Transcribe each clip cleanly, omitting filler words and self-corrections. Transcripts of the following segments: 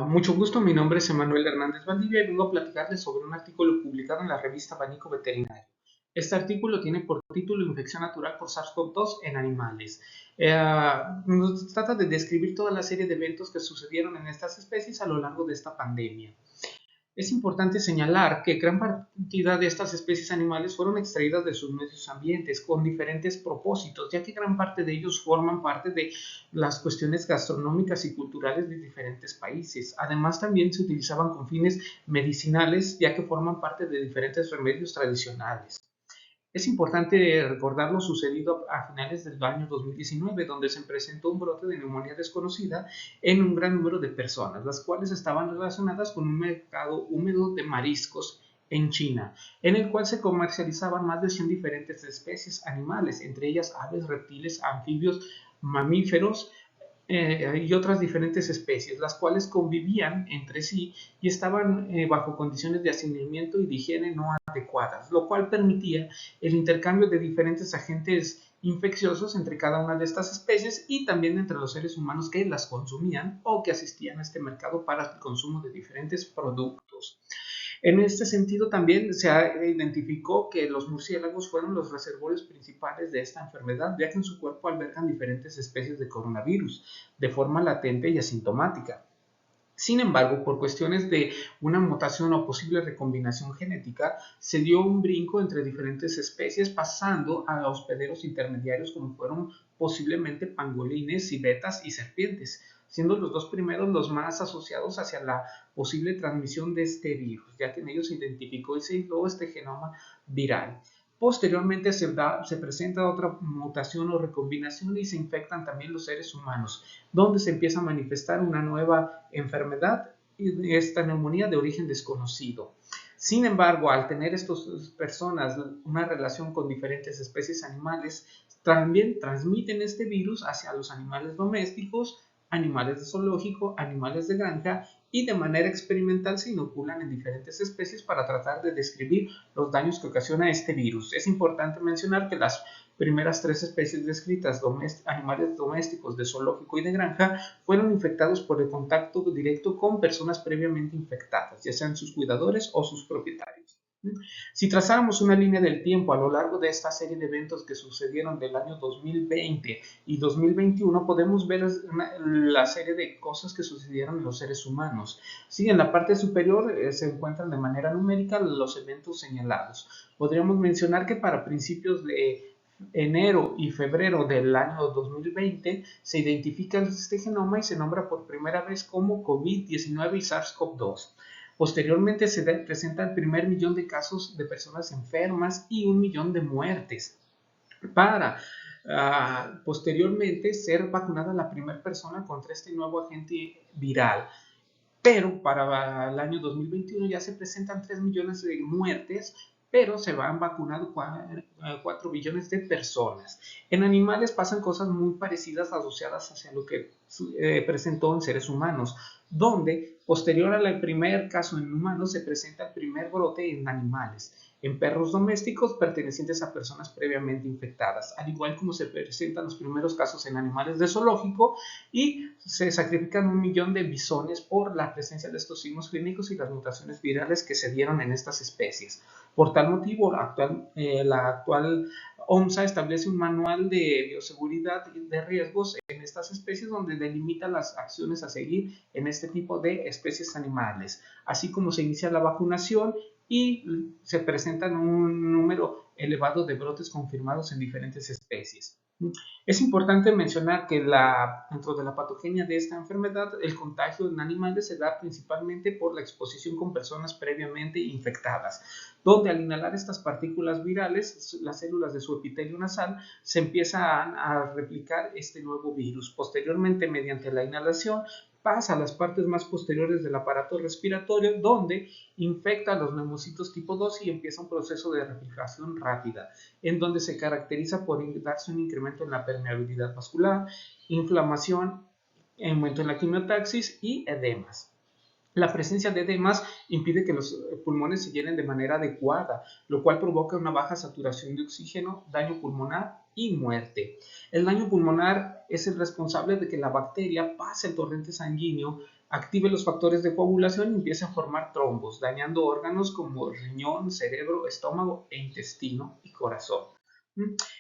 Mucho gusto, mi nombre es Emanuel Hernández Valdivia y vengo a platicarles sobre un artículo publicado en la revista Abanico Veterinario. Este artículo tiene por título Infección natural por SARS-CoV-2 en animales. Nos trata de describir toda la serie de eventos que sucedieron en estas especies a lo largo de esta pandemia. Es importante señalar que gran cantidad de estas especies animales fueron extraídas de sus medios ambientes con diferentes propósitos, ya que gran parte de ellos forman parte de las cuestiones gastronómicas y culturales de diferentes países. Además, también se utilizaban con fines medicinales, ya que forman parte de diferentes remedios tradicionales. Es importante recordar lo sucedido a finales del año 2019, donde se presentó un brote de neumonía desconocida en un gran número de personas, las cuales estaban relacionadas con un mercado húmedo de mariscos en China, en el cual se comercializaban más de 100 diferentes especies animales, entre ellas aves, reptiles, anfibios, mamíferos, y otras diferentes especies, las cuales convivían entre sí y estaban bajo condiciones de hacinamiento y de higiene no adecuadas, lo cual permitía el intercambio de diferentes agentes infecciosos entre cada una de estas especies y también entre los seres humanos que las consumían o que asistían a este mercado para el consumo de diferentes productos. En este sentido, también se identificó que los murciélagos fueron los reservorios principales de esta enfermedad, ya que en su cuerpo albergan diferentes especies de coronavirus de forma latente y asintomática. Sin embargo, por cuestiones de una mutación o posible recombinación genética, se dio un brinco entre diferentes especies, pasando a hospederos intermediarios como fueron posiblemente pangolines, civetas y serpientes, siendo los dos primeros los más asociados hacia la posible transmisión de este virus, ya que en ellos se identificó y se aisló este genoma viral. Posteriormente se presenta otra mutación o recombinación y se infectan también los seres humanos, donde se empieza a manifestar una nueva enfermedad, esta neumonía de origen desconocido. Sin embargo, al tener estas personas una relación con diferentes especies animales, también transmiten este virus hacia los animales domésticos, animales de zoológico, animales de granja y de manera experimental se inoculan en diferentes especies para tratar de describir los daños que ocasiona este virus. Es importante mencionar que las primeras tres especies descritas, animales domésticos, de zoológico y de granja, fueron infectados por el contacto directo con personas previamente infectadas, ya sean sus cuidadores o sus propietarios. Si trazáramos una línea del tiempo a lo largo de esta serie de eventos que sucedieron del año 2020 y 2021, podemos ver la serie de cosas que sucedieron en los seres humanos. Sí, en la parte superior se encuentran de manera numérica los eventos señalados. Podríamos mencionar que para principios de enero y febrero del año 2020 se identifica este genoma y se nombra por primera vez como COVID-19 y SARS-CoV-2. Posteriormente se presenta el primer millón de casos de personas enfermas y 1 millón de muertes para posteriormente ser vacunada la primera persona contra este nuevo agente viral. Pero para el año 2021 ya se presentan 3 millones de muertes, pero se van vacunando 4 billones de personas. En animales pasan cosas muy parecidas asociadas hacia lo que presentó en seres humanos, donde posterior al primer caso en humanos se presenta el primer brote en animales, en perros domésticos pertenecientes a personas previamente infectadas, al igual como se presentan los primeros casos en animales de zoológico y se sacrifican 1 millón de bisones por la presencia de estos signos clínicos y las mutaciones virales que se dieron en estas especies. Por tal motivo, la actual OMSA establece un manual de bioseguridad de riesgos en estas especies donde delimita las acciones a seguir en este tipo de especies animales, así como se inicia la vacunación y se presentan un número elevado de brotes confirmados en diferentes especies. Es importante mencionar que dentro de la patogenia de esta enfermedad, el contagio en animales se da principalmente por la exposición con personas previamente infectadas, donde al inhalar estas partículas virales, las células de su epitelio nasal se empiezan a replicar este nuevo virus. Posteriormente, mediante la inhalación, pasa a las partes más posteriores del aparato respiratorio, donde infecta a los neumocitos tipo 2 y empieza un proceso de replicación rápida, en donde se caracteriza por darse un incremento en la permeabilidad vascular, inflamación, aumento en la quimiotaxis y edemas. La presencia de edemas impide que los pulmones se llenen de manera adecuada, lo cual provoca una baja saturación de oxígeno, daño pulmonar y muerte. El daño pulmonar es el responsable de que la bacteria pase el torrente sanguíneo, active los factores de coagulación y empiece a formar trombos, dañando órganos como riñón, cerebro, estómago e intestino y corazón.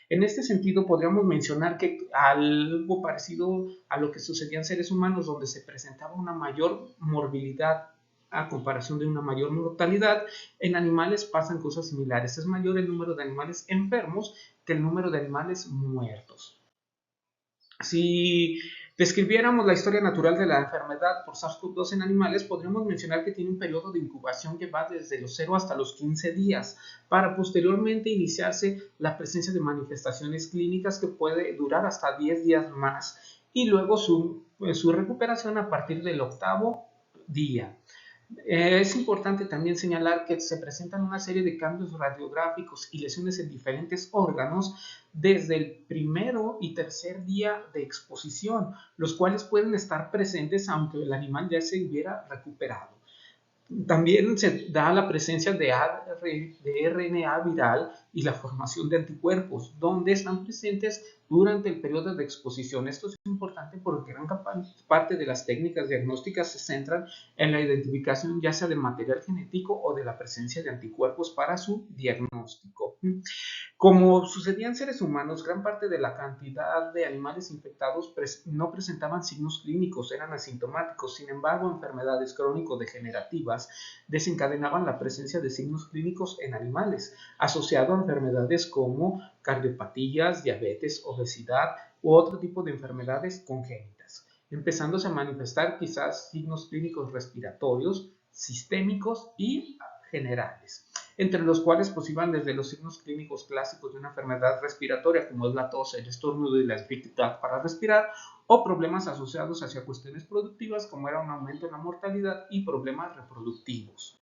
En este sentido, podríamos mencionar que algo parecido a lo que sucedía en seres humanos, donde se presentaba una mayor morbilidad a comparación de una mayor mortalidad, en animales pasan cosas similares. Es mayor el número de animales enfermos que el número de animales muertos. Si describiéramos la historia natural de la enfermedad por SARS-CoV-2 en animales, podríamos mencionar que tiene un periodo de incubación que va desde los 0 hasta los 15 días, para posteriormente iniciarse la presencia de manifestaciones clínicas que puede durar hasta 10 días más y luego su recuperación a partir del octavo día. Es importante también señalar que se presentan una serie de cambios radiográficos y lesiones en diferentes órganos desde el primero y tercer día de exposición, los cuales pueden estar presentes aunque el animal ya se hubiera recuperado. También se da la presencia de RNA viral y la formación de anticuerpos, donde están presentes durante el periodo de exposición. Esto es importante porque gran parte de las técnicas diagnósticas se centran en la identificación ya sea de material genético o de la presencia de anticuerpos para su diagnóstico. Como sucedía en seres humanos, gran parte de la cantidad de animales infectados no presentaban signos clínicos, eran asintomáticos. Sin embargo, enfermedades crónico-degenerativas desencadenaban la presencia de signos clínicos en animales, asociado a enfermedades como cardiopatías, diabetes, obesidad u otro tipo de enfermedades congénitas, empezándose a manifestar quizás signos clínicos respiratorios, sistémicos y generales, entre los cuales pues iban desde los signos clínicos clásicos de una enfermedad respiratoria como es la tos, el estornudo y la dificultad para respirar, o problemas asociados hacia cuestiones productivas como era un aumento en la mortalidad y problemas reproductivos.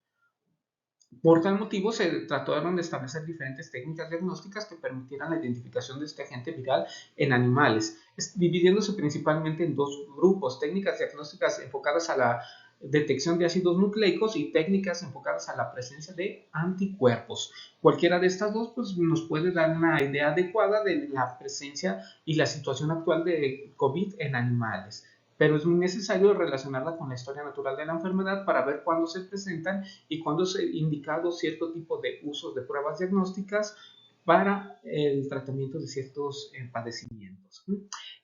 Por tal motivo se trataron de establecer diferentes técnicas diagnósticas que permitieran la identificación de este agente viral en animales, dividiéndose principalmente en dos grupos: técnicas diagnósticas enfocadas a la detección de ácidos nucleicos y técnicas enfocadas a la presencia de anticuerpos. Cualquiera de estas dos pues, nos puede dar una idea adecuada de la presencia y la situación actual de COVID en animales, pero es muy necesario relacionarla con la historia natural de la enfermedad para ver cuándo se presentan y cuándo se ha indicado cierto tipo de usos de pruebas diagnósticas para el tratamiento de ciertos padecimientos.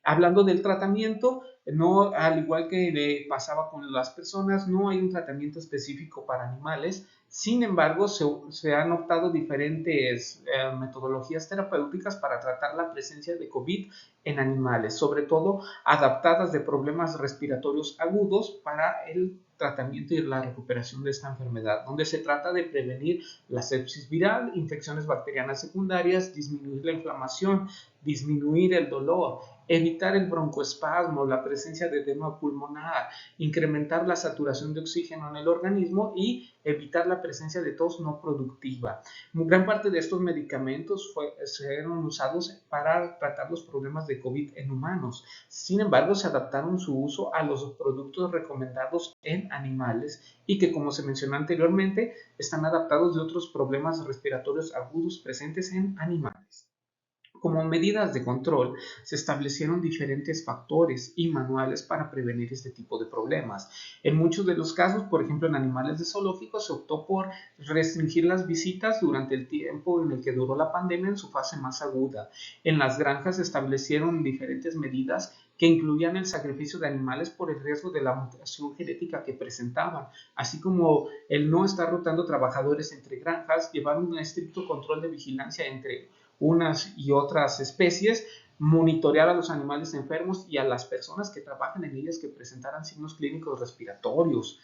Hablando del tratamiento, no, al igual que le pasaba con las personas, no hay un tratamiento específico para animales. Sin embargo, se han optado diferentes metodologías terapéuticas para tratar la presencia de COVID en animales, sobre todo adaptadas de problemas respiratorios agudos para el tratamiento y la recuperación de esta enfermedad, donde se trata de prevenir la sepsis viral, infecciones bacterianas secundarias, disminuir la inflamación, disminuir el dolor, evitar el broncoespasmo, la presencia de edema pulmonar, incrementar la saturación de oxígeno en el organismo y evitar la presencia de tos no productiva. Gran parte de estos medicamentos fueron usados para tratar los problemas de COVID en humanos. Sin embargo, se adaptaron su uso a los productos recomendados en animales y que, como se mencionó anteriormente, están adaptados de otros problemas respiratorios agudos presentes en animales. Como medidas de control, se establecieron diferentes factores y manuales para prevenir este tipo de problemas. En muchos de los casos, por ejemplo en animales de zoológicos, se optó por restringir las visitas durante el tiempo en el que duró la pandemia en su fase más aguda. En las granjas se establecieron diferentes medidas que incluían el sacrificio de animales por el riesgo de la mutación genética que presentaban, así como el no estar rotando trabajadores entre granjas, llevar un estricto control de vigilancia entre unas y otras especies, monitorear a los animales enfermos y a las personas que trabajan en ellas que presentaran signos clínicos respiratorios.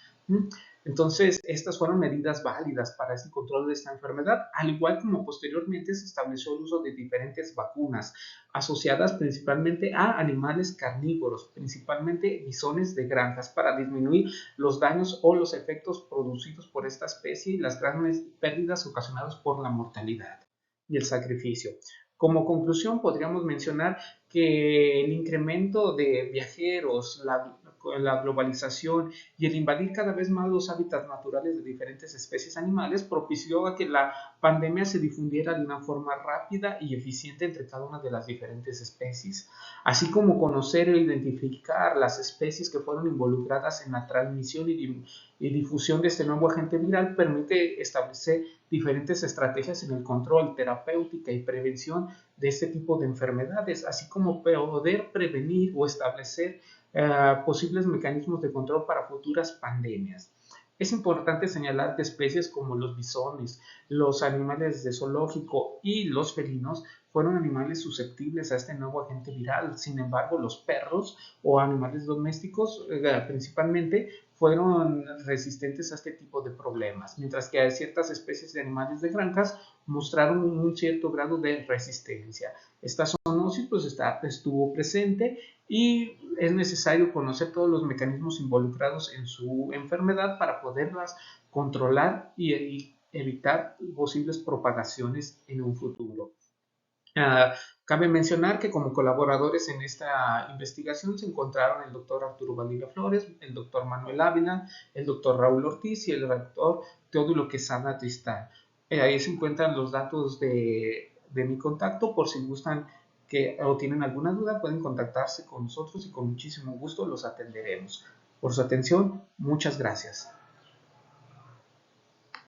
Entonces, estas fueron medidas válidas para este control de esta enfermedad, al igual como posteriormente se estableció el uso de diferentes vacunas asociadas principalmente a animales carnívoros, principalmente bisones de granjas, para disminuir los daños o los efectos producidos por esta especie y las grandes pérdidas ocasionadas por la mortalidad y el sacrificio. Como conclusión, podríamos mencionar que el incremento de viajeros, con la globalización y el invadir cada vez más los hábitats naturales de diferentes especies animales propició a que la pandemia se difundiera de una forma rápida y eficiente entre cada una de las diferentes especies, así como conocer e identificar las especies que fueron involucradas en la transmisión y difusión de este nuevo agente viral permite establecer diferentes estrategias en el control, terapéutica y prevención de este tipo de enfermedades, así como poder prevenir o establecer posibles mecanismos de control para futuras pandemias. Es importante señalar que especies como los bisones, los animales de zoológico y los felinos fueron animales susceptibles a este nuevo agente viral. Sin embargo, los perros o animales domésticos principalmente fueron resistentes a este tipo de problemas, mientras que ciertas especies de animales de granjas mostraron un cierto grado de resistencia. Esta zoonosis pues estuvo presente y es necesario conocer todos los mecanismos involucrados en su enfermedad para poderlas controlar y evitar posibles propagaciones en un futuro. Uh, Cabe mencionar que como colaboradores en esta investigación se encontraron el doctor Arturo Valdivia Flores, el doctor Manuel Ávila, el doctor Raúl Ortiz y el doctor Teodulo Quesada Tristán. Ahí se encuentran los datos de mi contacto por si gustan o tienen alguna duda pueden contactarse con nosotros y con muchísimo gusto los atenderemos. Por su atención, muchas gracias.